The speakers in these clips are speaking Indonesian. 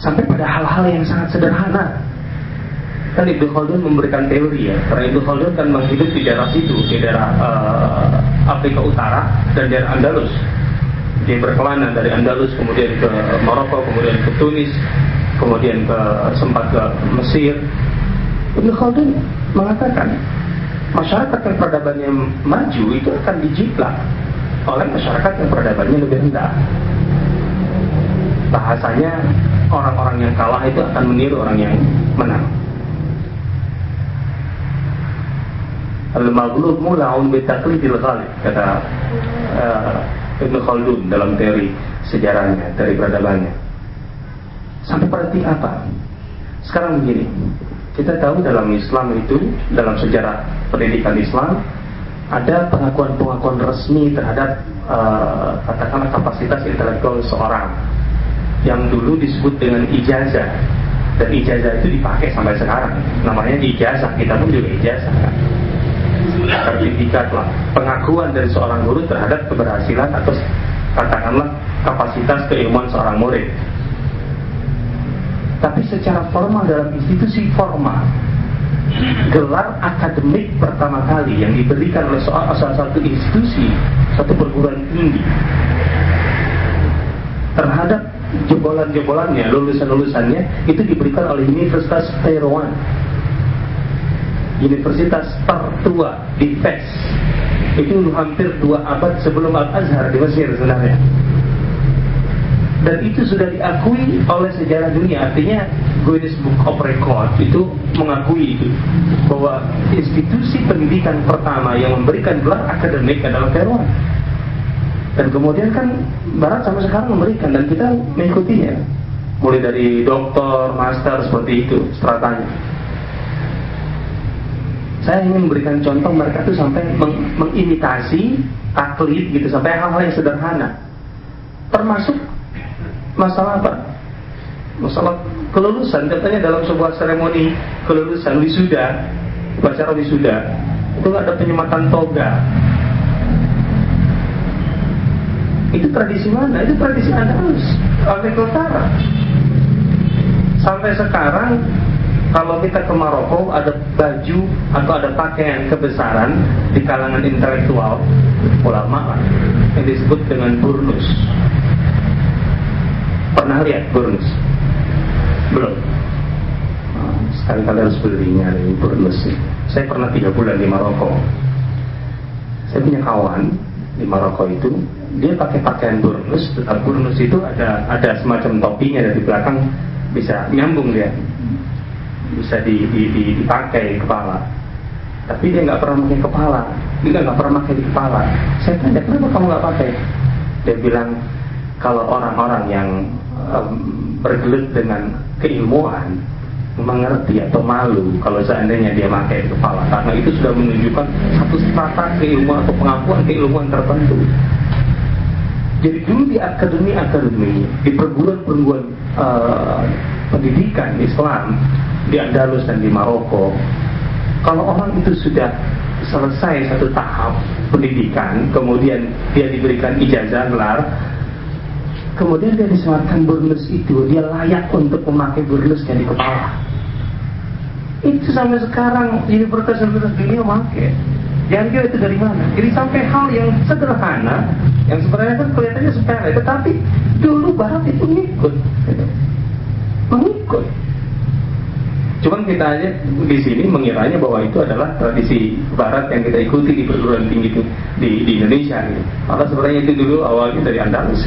sampai pada hal-hal yang sangat sederhana. Kan Ibnu Khaldun memberikan teori ya, karena Ibnu Khaldun kan menghidup di daerah situ, di daerah Afrika Utara dan daerah Andalus. Dia berkelana dari Andalus kemudian ke Maroko, kemudian ke Tunis, kemudian sempat ke Mesir. Ibnu Khaldun mengatakan masyarakat yang peradabannya maju itu akan dijiplak oleh masyarakat yang peradabannya lebih rendah. Bahasanya orang-orang yang kalah itu akan meniru orang yang menang. Al-maghlub mula'un bitaqlidil ghalib, kata Ibnu Khaldun dalam teori sejarahnya, teori peradabannya. Sampai berarti apa? Sekarang begini, kita tahu dalam Islam itu, dalam sejarah pendidikan Islam, ada pengakuan-pengakuan resmi terhadap katakanlah kapasitas intelektual seseorang yang dulu disebut dengan ijazah, dan ijazah itu dipakai sampai sekarang. Namanya ijazah, kita pun juga ijazah kan? Sertifikat lah, pengakuan dari seorang guru terhadap keberhasilan atau katakanlah kapasitas keilmuan seorang murid. Tapi secara formal dalam institusi formal, gelar akademik pertama kali yang diberikan oleh salah satu institusi, satu perguruan tinggi terhadap jebolan-jebolannya, lulusan-lulusannya, itu diberikan oleh Universitas Teheran, universitas tertua di Fes. Itu hampir 2 abad sebelum Al-Azhar di Mesir sebenarnya. Dan itu sudah diakui oleh sejarah dunia. Artinya Guinness Book of Record itu mengakui itu, bahwa institusi pendidikan pertama yang memberikan gelar akademik adalah Teheran. Dan kemudian kan Barat sampai sekarang memberikan, dan kita mengikutinya, mulai dari doktor, master, seperti itu stratanya. Saya ingin memberikan contoh, mereka itu sampai mengimitasi, taklid gitu, sampai hal-hal yang sederhana. Termasuk masalah apa? Masalah kelulusan. Katanya dalam sebuah seremoni kelulusan, wisuda, upacara wisuda, itu ada penyematan toga. Itu tradisi mana? Itu tradisi Andalus, Afrika Utara. Sampai sekarang kalau kita ke Maroko, ada baju atau ada pakaian kebesaran di kalangan intelektual ulama lah, yang disebut dengan burnus. Pernah lihat burnus? Belum? Sekali-kali harus belinya dari burnus. Saya pernah 3 bulan di Maroko. Saya punya kawan di Maroko itu, dia pakai pakaian burnus. Burnus itu ada semacam topinya dari belakang, bisa nyambung dia, bisa dipakai kepala. Tapi dia nggak pernah pakai kepala, dia nggak pernah pakai di kepala. Saya tanya, kenapa kamu nggak pakai? Dia bilang, kalau orang-orang yang bergelut dengan keilmuan mengerti atau malu kalau seandainya dia pakai di kepala, karena itu sudah menunjukkan satu strata keilmuan atau pengakuan keilmuan tertentu. Jadi dulu di akademi-akademi, di perguruan-perguruan pendidikan Islam di Andalus dan di Maroko, kalau orang itu sudah selesai satu tahap pendidikan, kemudian dia diberikan ijazah gelar, kemudian dia disematkan burnus itu, dia layak untuk memakai burnusnya di kepala. Itu sampai sekarang universitas-universitas dunia memakai. Jangan kira itu dari mana. Jadi sampai hal yang sederhana, yang sebenarnya kan kelihatannya sepele, tetapi dulu Barat itu mengikut. Cuman kita aja di sini mengiranya bahwa itu adalah tradisi Barat yang kita ikuti di perguruan tinggi itu di Indonesia. Gitu. Maka sebenarnya itu dulu awalnya dari Andalus,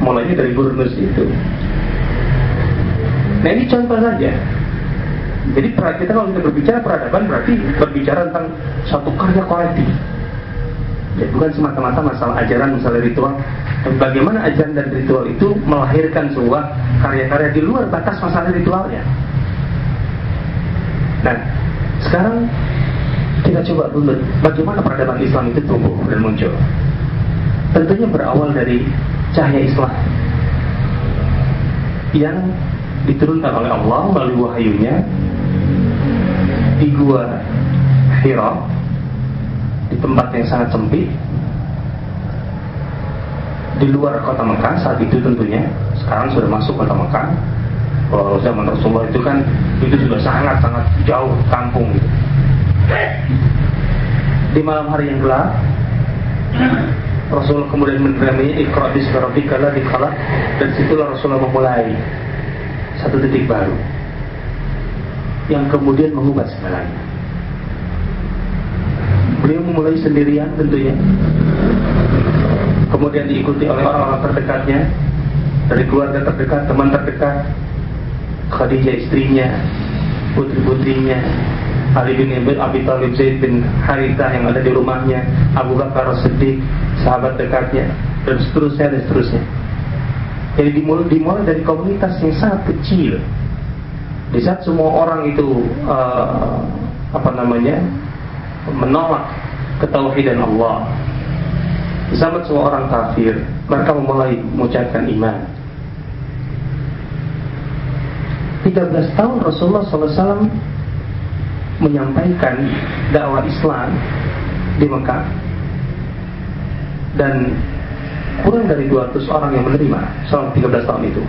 mulainya dari burnus itu. Nah ini contoh saja. Jadi kita kalau kita berbicara peradaban berarti berbicara tentang suatu karya kolektif. Ya, bukan semata-mata masalah ajaran, masalah ritual. Dan bagaimana ajaran dan ritual itu melahirkan sebuah karya-karya di luar batas masalah ritualnya. Nah, sekarang kita coba dulu bagaimana peradaban Islam itu tumbuh dan muncul. Tentunya berawal dari cahaya Islam yang diturunkan oleh Allah melalui wahyunya di Gua Hira, di tempat yang sangat sempit di luar kota Mekah saat itu tentunya. Sekarang sudah masuk kota Mekah. Kalau zaman Rasulullah itu kan itu sudah sangat-sangat jauh kampung gitu. Di malam hari yang gelap, Rasulullah kemudian menerimanya Iqra bismi rabbikal ladzi khalaq, dan situlah Rasulullah memulai satu titik baru yang kemudian mengubah segalanya. Beliau memulai sendirian tentunya, kemudian diikuti oleh orang-orang terdekatnya, dari keluarga terdekat, teman terdekat, Khadijah istrinya, putri-putrinya, Ali bin Abi Thalib, Zaid bin Harithah yang ada di rumahnya, Abu Bakar As-Siddiq, sahabat dekatnya, dan seterusnya. Jadi dimulai dari komunitas yang sangat kecil. Di saat semua orang itu menolak ketauhidan Allah, di zaman semua orang kafir, mereka memulai mengucapkan iman. 13 tahun Rasulullah SAW menyampaikan dakwah Islam di Mekah, dan kurang dari 200 orang yang menerima selama 13 tahun itu.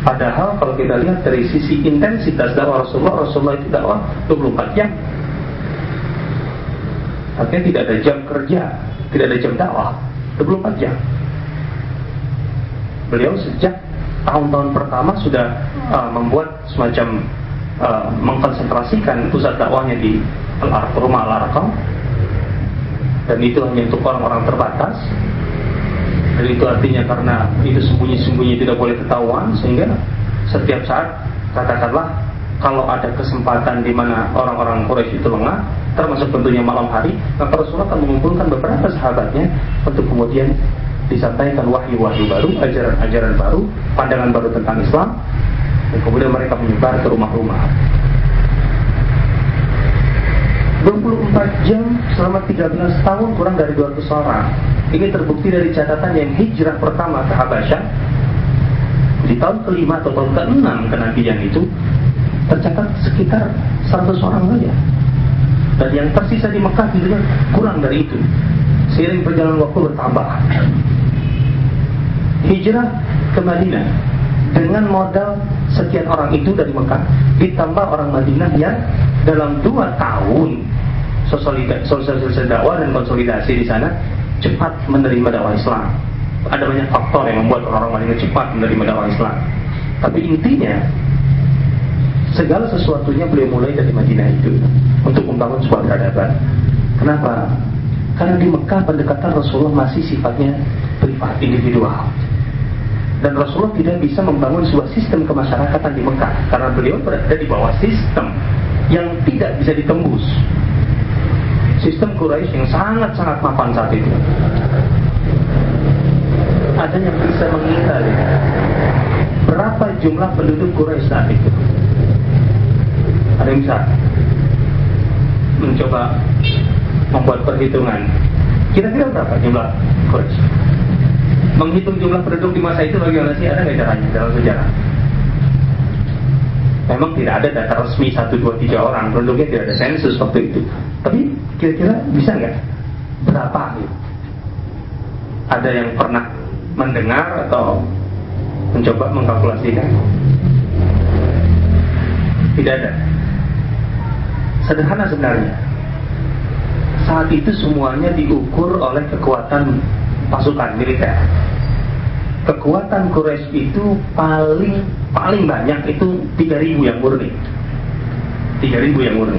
Padahal kalau kita lihat dari sisi intensitas dakwah Rasulullah itu dakwah 24 jam. Artinya tidak ada jam kerja, tidak ada jam dakwah, 24 jam. Beliau sejak tahun-tahun pertama sudah membuat semacam mengkonsentrasikan pusat dakwahnya di rumah Al-Arqam, dan itu hanya untuk orang-orang terbatas. Dan itu artinya karena itu sembunyi-sembunyi, tidak boleh ketahuan, sehingga setiap saat, katakanlah kalau ada kesempatan di mana orang-orang Quraisy itu lengah, termasuk tentunya malam hari, maka Rasulullah akan mengumpulkan beberapa sahabatnya untuk kemudian disampaikan wahyu-wahyu baru, ajaran-ajaran baru, pandangan baru tentang Islam, dan kemudian mereka menyebar ke rumah-rumah. 24 jam selama 13 tahun, kurang dari 200 orang. Ini terbukti dari catatan yang hijrah pertama ke Habasyah di tahun ke-5 atau tahun ke-6 kenabian itu, tercatat sekitar 100 orang saja. Dan yang tersisa di Mekah tentunya kurang dari itu. Seiring perjalanan waktu bertambah. Hijrah ke Madinah dengan modal sekian orang itu dari Mekah, ditambah orang Madinah yang dalam 2 tahun sosialisasi dakwah dan konsolidasi di sana cepat menerima dakwah Islam. Ada banyak faktor yang membuat orang-orang Madinah cepat menerima dakwah Islam. Tapi intinya segala sesuatunya beliau mulai dari Madinah itu untuk membangun sebuah peradaban. Kenapa? Karena di Mekah pendekatan Rasulullah masih sifatnya privat, individual. Dan Rasulullah tidak bisa membangun sebuah sistem kemasyarakatan di Mekah, karena beliau berada di bawah sistem yang tidak bisa ditembus. Sistem Quraisy yang sangat-sangat mapan saat itu. Ada yang bisa mengingat berapa jumlah penduduk Quraisy saat itu? Ada yang bisa mencoba membuat perhitungan. Kira-kira berapa jumlah Quraisy? Menghitung jumlah penduduk di masa itu bagaimana sih? Ada nggak caranya dalam sejarah? Memang tidak ada data resmi 1, 2, 3 orang penduduknya, tidak ada sensus waktu itu. Tapi kira-kira bisa nggak? Berapa? Gitu? Ada yang pernah mendengar atau mencoba mengkalkulasikan? Tidak ada. Sederhana sebenarnya. Saat itu semuanya diukur oleh kekuatan pasukan militer. Kekuatan Quraisy itu paling banyak itu 3.000 yang murni. 3.000 yang murni.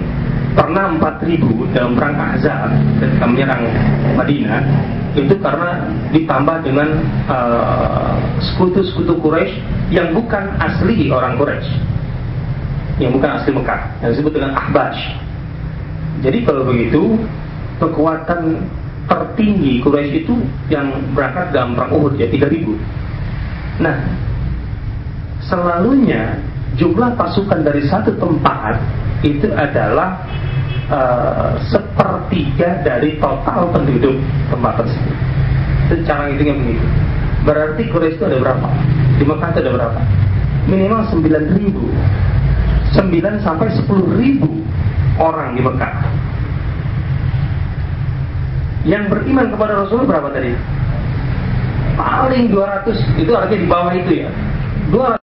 Pernah 4.000 dalam perang Ahzab ketika menyerang Madinah, itu karena ditambah dengan sekutu-sekutu Quraisy yang bukan asli orang Quraisy, yang bukan asli Mekah, yang disebut dengan Ahbash. Jadi kalau begitu, kekuatan tertinggi Quraisy itu yang berangkat dalam perang Uhud ya 3.000. Nah, selalunya jumlah pasukan dari satu tempat itu adalah 1/3 dari total penduduk tempat tersebut. Cara hitungnya begitu. Berarti Quraisy itu ada berapa? Di Mekah itu ada berapa? Minimal 9.000. 9 sampai 10.000 orang di Mekah. Yang beriman kepada Rasulullah berapa tadi? paling 200, itu artinya di bawah itu ya, 200